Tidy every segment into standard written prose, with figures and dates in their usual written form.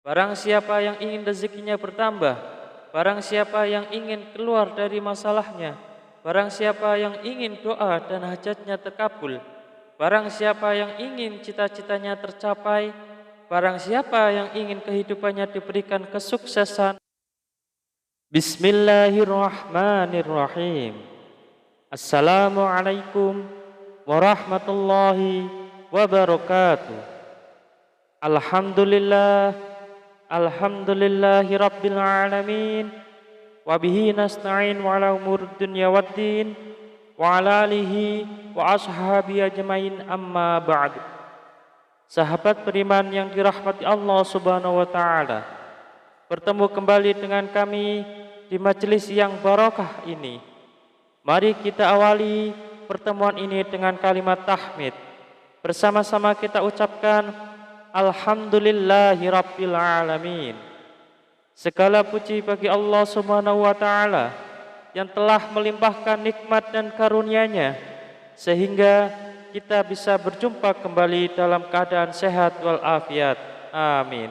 Barang siapa yang ingin rezekinya bertambah, barang siapa yang ingin keluar dari masalahnya, barang siapa yang ingin doa dan hajatnya terkabul, barang siapa yang ingin cita-citanya tercapai, barang siapa yang ingin kehidupannya diberikan kesuksesan. Bismillahirrahmanirrahim. Assalamualaikum warahmatullahi wabarakatuh. Alhamdulillah, alhamdulillahi rabbil alamin. Wabihi nasta'in wa ala umur dunya waddin, wa ala alihi wa ashabi ajmain, amma ba'du. Sahabat beriman yang dirahmati Allah subhanahu wa ta'ala, bertemu kembali dengan kami di majelis yang barokah ini. Mari kita awali pertemuan ini dengan kalimat tahmid. Bersama-sama kita ucapkan alhamdulillahi rabbil alamin. Segala puji bagi Allah subhanahu wa ta'ala yang telah melimpahkan nikmat dan karunia-Nya sehingga kita bisa berjumpa kembali dalam keadaan sehat walafiat. Amin.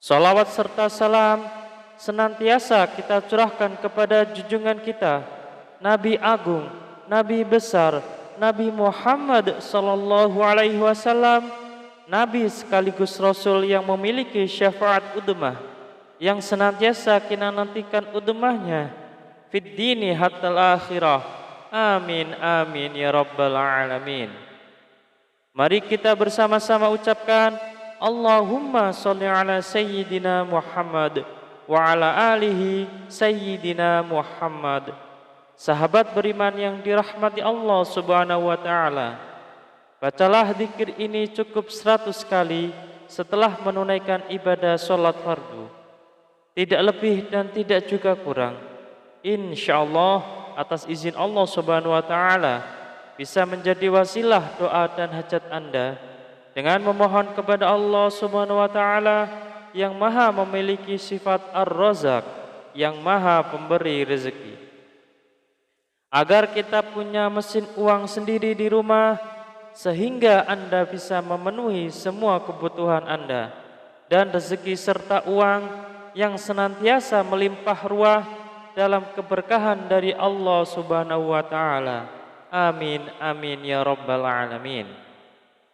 Salawat serta salam senantiasa kita curahkan kepada junjungan kita, Nabi Agung, Nabi besar, Nabi Muhammad sallallahu alaihi wasallam, Nabi sekaligus Rasul yang memiliki syafaat udmah, yang senantiasa kita nantikan udmahnya fid dini hatal akhirah. Amin amin ya rabbal alamin. Mari kita bersama-sama ucapkan Allahumma sholli ala sayyidina Muhammad wa ala alihi sayyidina Muhammad. Sahabat beriman yang dirahmati Allah subhanahu wa ta'ala, bacalah zikir ini cukup 100 kali setelah menunaikan ibadah sholat fardu. Tidak lebih dan tidak juga kurang. InsyaAllah atas izin Allah subhanahu wa ta'ala bisa menjadi wasilah doa dan hajat Anda dengan memohon kepada Allah subhanahu wa ta'ala yang maha memiliki sifat Ar-Razak, yang maha pemberi rezeki, agar kita punya mesin uang sendiri di rumah sehingga Anda bisa memenuhi semua kebutuhan Anda, dan rezeki serta uang yang senantiasa melimpah ruah dalam keberkahan dari Allah subhanahu wa ta'ala. Amin amin ya rabbal alamin.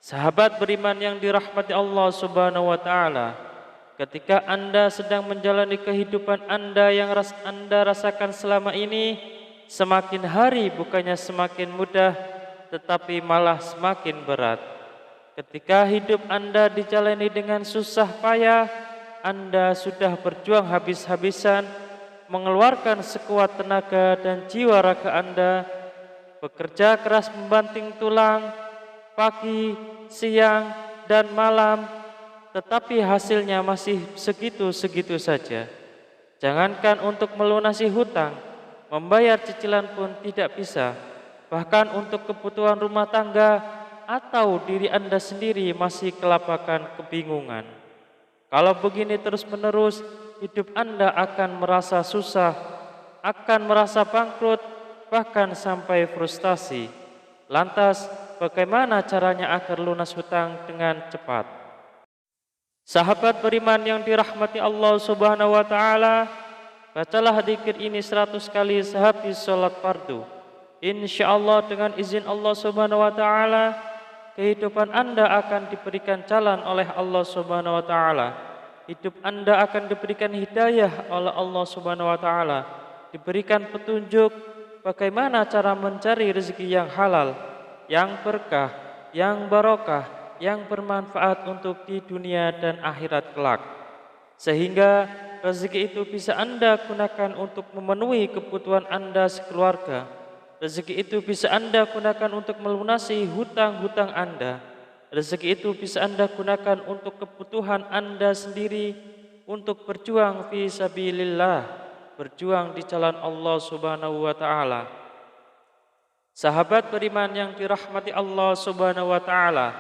Sahabat beriman yang dirahmati Allah subhanahu wa ta'ala, ketika Anda sedang menjalani kehidupan Anda yang Anda rasakan selama ini, semakin hari bukannya semakin mudah, tetapi malah semakin berat. Ketika hidup Anda dijalani dengan susah payah, Anda sudah berjuang habis-habisan, mengeluarkan sekuat tenaga dan jiwa raga Anda, bekerja keras membanting tulang, pagi, siang, dan malam, tetapi hasilnya masih segitu-segitu saja. Jangankan untuk melunasi hutang, membayar cicilan pun tidak bisa. Bahkan untuk kebutuhan rumah tangga atau diri Anda sendiri masih kelabakan kebingungan. Kalau begini terus-menerus, hidup Anda akan merasa susah, akan merasa bangkrut, bahkan sampai frustasi. Lantas, bagaimana caranya agar lunas hutang dengan cepat? Sahabat beriman yang dirahmati Allah subhanahu wa ta'ala, bacalah zikir ini 100 kali sehabis sholat fardu. InsyaAllah dengan izin Allah subhanahu wa ta'ala, kehidupan Anda akan diberikan jalan oleh Allah subhanahu wa ta'ala. Hidup Anda akan diberikan hidayah oleh Allah subhanahu wa ta'ala, diberikan petunjuk bagaimana cara mencari rezeki yang halal, yang berkah, yang barokah, yang bermanfaat untuk di dunia dan akhirat kelak, sehingga rezeki itu bisa Anda gunakan untuk memenuhi kebutuhan Anda sekeluarga. Rezeki itu bisa Anda gunakan untuk melunasi hutang-hutang Anda. Rezeki itu bisa Anda gunakan untuk kebutuhan Anda sendiri, untuk berjuang fi sabilillah, berjuang di jalan Allah subhanahu wa ta'ala. Sahabat beriman yang dirahmati Allah subhanahu wa ta'ala,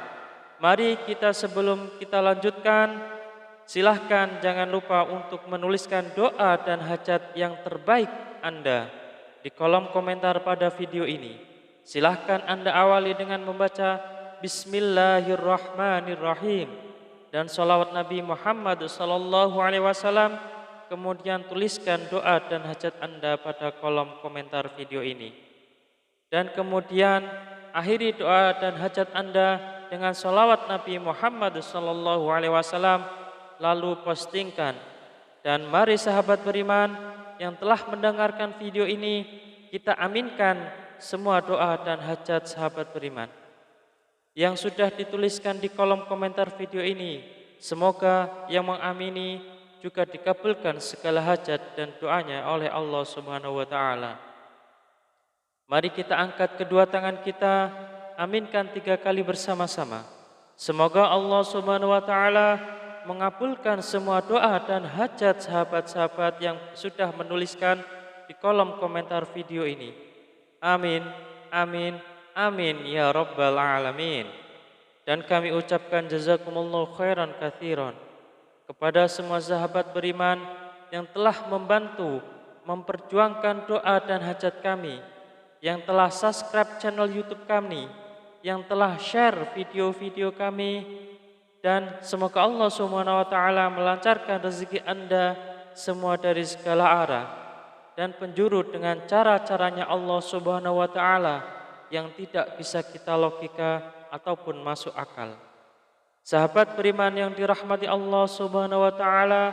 mari kita sebelum kita lanjutkan, silahkan jangan lupa untuk menuliskan doa dan hajat yang terbaik Anda di kolom komentar pada video ini. Silahkan Anda awali dengan membaca Bismillahirrahmanirrahim. dan sholawat Nabi Muhammad sallallahu alaihi wasallam, kemudian tuliskan doa dan hajat Anda pada kolom komentar video ini. Dan kemudian akhiri doa dan hajat Anda dengan sholawat Nabi Muhammad sallallahu alaihi wasallam, lalu postingkan. Dan mari sahabat beriman yang telah mendengarkan video ini, kita aminkan semua doa dan hajat sahabat beriman yang sudah dituliskan di kolom komentar video ini. Semoga yang mengamini juga dikabulkan segala hajat dan doanya oleh Allah Subhanahu wa taala. Mari kita angkat kedua tangan kita, aminkan 3 kali bersama-sama. Semoga Allah Subhanahu wa taala mengabulkan semua doa dan hajat sahabat-sahabat yang sudah menuliskan di kolom komentar video ini. Amin, amin, amin ya rabbal alamin. Dan kami ucapkan jazakumullahu khairan katsiran kepada semua sahabat beriman yang telah membantu memperjuangkan doa dan hajat kami, yang telah subscribe channel YouTube kami, yang telah share video-video kami, dan semoga Allah Subhanahu wa taala melancarkan rezeki Anda semua dari segala arah dan penjuru dengan cara-caranya Allah Subhanahu wa taala yang tidak bisa kita logika ataupun masuk akal. Sahabat beriman yang dirahmati Allah Subhanahu wa taala,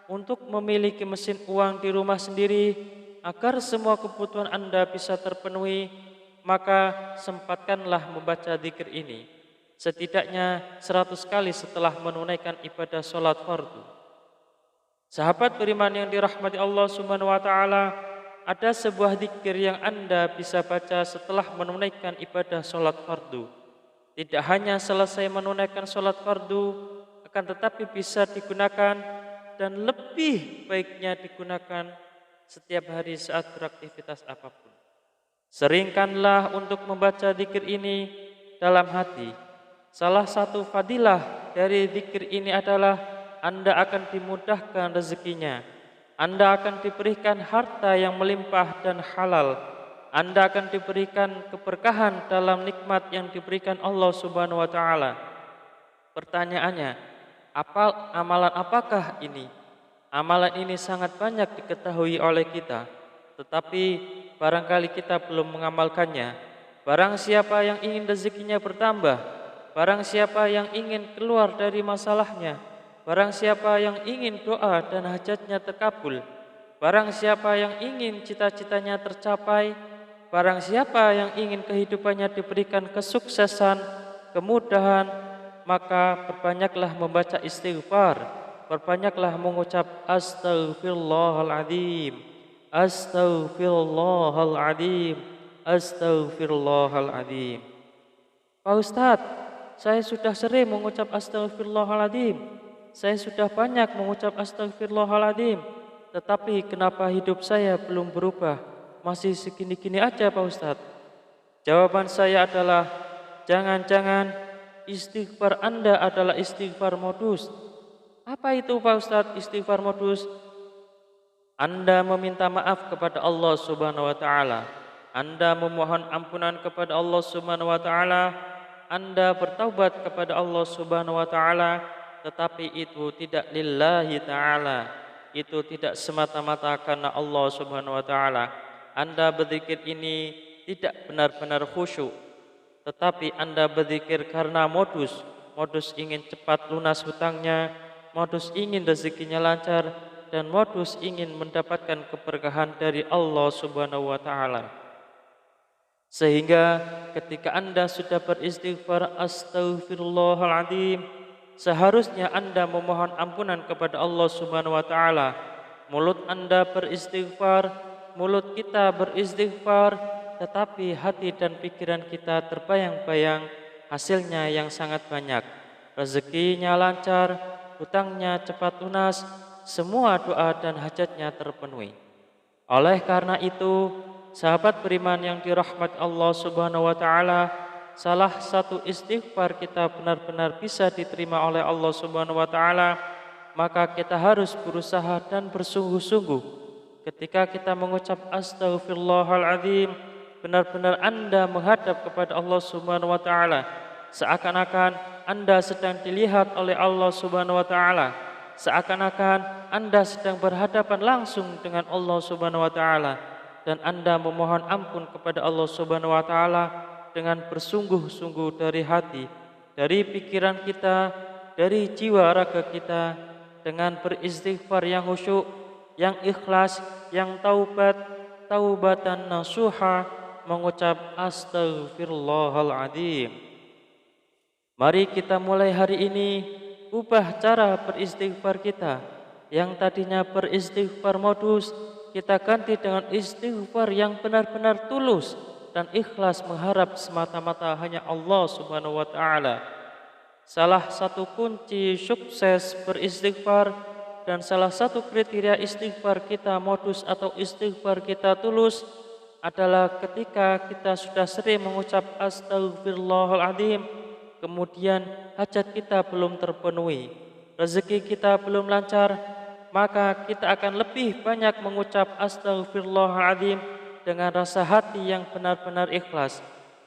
untuk memiliki mesin uang di rumah sendiri agar semua kebutuhan Anda bisa terpenuhi, maka sempatkanlah membaca zikir ini setidaknya 100 kali setelah menunaikan ibadah sholat fardu. Sahabat beriman yang dirahmati Allah Subhanahu wa taala, ada sebuah zikir yang Anda bisa baca setelah menunaikan ibadah sholat fardu. Tidak hanya selesai menunaikan sholat fardu, akan tetapi bisa digunakan dan lebih baiknya digunakan setiap hari saat beraktivitas apapun. Seringkanlah untuk membaca zikir ini dalam hati. Salah satu fadilah dari zikir ini adalah Anda akan dimudahkan rezekinya. Anda akan diberikan harta yang melimpah dan halal. Anda akan diberikan keberkahan dalam nikmat yang diberikan Allah Subhanahu wa taala. Pertanyaannya, amalan apakah ini? Amalan ini sangat banyak diketahui oleh kita, tetapi barangkali kita belum mengamalkannya. Barang siapa yang ingin rezekinya bertambah, barang siapa yang ingin keluar dari masalahnya, barang siapa yang ingin doa dan hajatnya terkabul, barang siapa yang ingin cita-citanya tercapai, barang siapa yang ingin kehidupannya diberikan kesuksesan, kemudahan, maka perbanyaklah membaca istighfar, perbanyaklah mengucap astaghfirullahaladzim, astaghfirullahaladzim, astaghfirullahaladzim. Pak Ustadz, saya sudah sering mengucap astaghfirullahaladzim, saya sudah banyak mengucap astaghfirullahaladzim, tetapi kenapa hidup saya belum berubah? Masih segini-gini aja Pak Ustadz. Jawaban saya adalah, jangan-jangan istighfar Anda adalah istighfar modus. Apa itu Pak Ustadz istighfar modus? Anda meminta maaf kepada Allah Subhanahu wa taala. Anda memohon ampunan kepada Allah Subhanahu wa taala. Anda bertaubat kepada Allah Subhanahu wa taala, tetapi itu tidak lillahi taala. Itu tidak semata-mata karena Allah Subhanahu wa taala. Anda berzikir ini tidak benar-benar khusyuk, tetapi Anda berzikir karena modus ingin cepat lunas hutangnya, modus ingin rezekinya lancar, dan modus ingin mendapatkan keberkahan dari Allah Subhanahu wa taala. Sehingga ketika Anda sudah beristighfar astaghfirullahaladzim, seharusnya Anda memohon ampunan kepada Allah Subhanahu wa taala. Mulut Anda beristighfar, mulut kita beristighfar, tetapi hati dan pikiran kita terbayang-bayang hasilnya yang sangat banyak. Rezekinya lancar, hutangnya cepat lunas, semua doa dan hajatnya terpenuhi. Oleh karena itu, sahabat beriman yang dirahmati Allah Subhanahu wa taala, salah satu istighfar kita benar-benar bisa diterima oleh Allah Subhanahu wa taala, maka kita harus berusaha dan bersungguh-sungguh. Ketika kita mengucap astaghfirullahaladzim, benar-benar Anda menghadap kepada Allah Subhanahu wa taala, seakan-akan Anda sedang dilihat oleh Allah Subhanahu wa taala, seakan-akan Anda sedang berhadapan langsung dengan Allah Subhanahu wa taala, dan Anda memohon ampun kepada Allah Subhanahu wa taala dengan bersungguh-sungguh dari hati, dari pikiran kita, dari jiwa raga kita, dengan beristighfar yang khusyuk, yang ikhlas, yang taubatan nasuha, mengucap astaghfirullahaladzim. Mari kita mulai hari ini ubah cara beristighfar kita. Yang tadinya beristighfar modus, kita ganti dengan istighfar yang benar-benar tulus dan ikhlas mengharap semata-mata hanya Allah Subhanahu wa taala. Salah satu kunci sukses beristighfar dan salah satu kriteria istighfar kita modus atau istighfar kita tulus adalah ketika kita sudah sering mengucap astaghfirullahaladzim, kemudian hajat kita belum terpenuhi, rezeki kita belum lancar, maka kita akan lebih banyak mengucap astaghfirullahaladzim dengan rasa hati yang benar-benar ikhlas,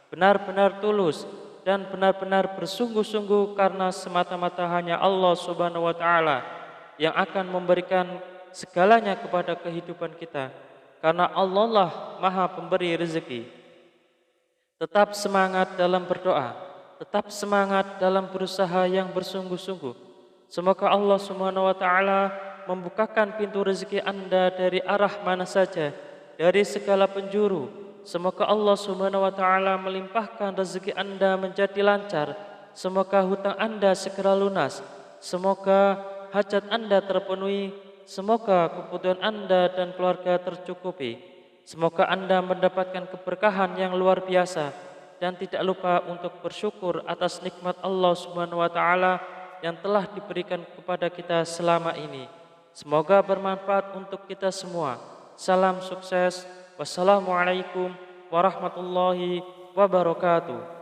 benar-benar tulus, dan benar-benar bersungguh-sungguh karena semata-mata hanya Allah Subhanahu wa taala yang akan memberikan segalanya kepada kehidupan kita. Karena Allah lah Maha Pemberi rezeki. Tetap semangat dalam berdoa, tetap semangat dalam berusaha yang bersungguh-sungguh. Semoga Allah Subhanahu wa taala membukakan pintu rezeki Anda dari arah mana saja, dari segala penjuru. Semoga Allah Subhanahu wa taala melimpahkan rezeki Anda menjadi lancar. Semoga hutang Anda segera lunas. Semoga hajat Anda terpenuhi. Semoga kebutuhan Anda dan keluarga tercukupi. Semoga Anda mendapatkan keberkahan yang luar biasa dan tidak lupa untuk bersyukur atas nikmat Allah Subhanahu wa taala yang telah diberikan kepada kita selama ini. Semoga bermanfaat untuk kita semua. Salam sukses. Wassalamualaikum warahmatullahi wabarakatuh.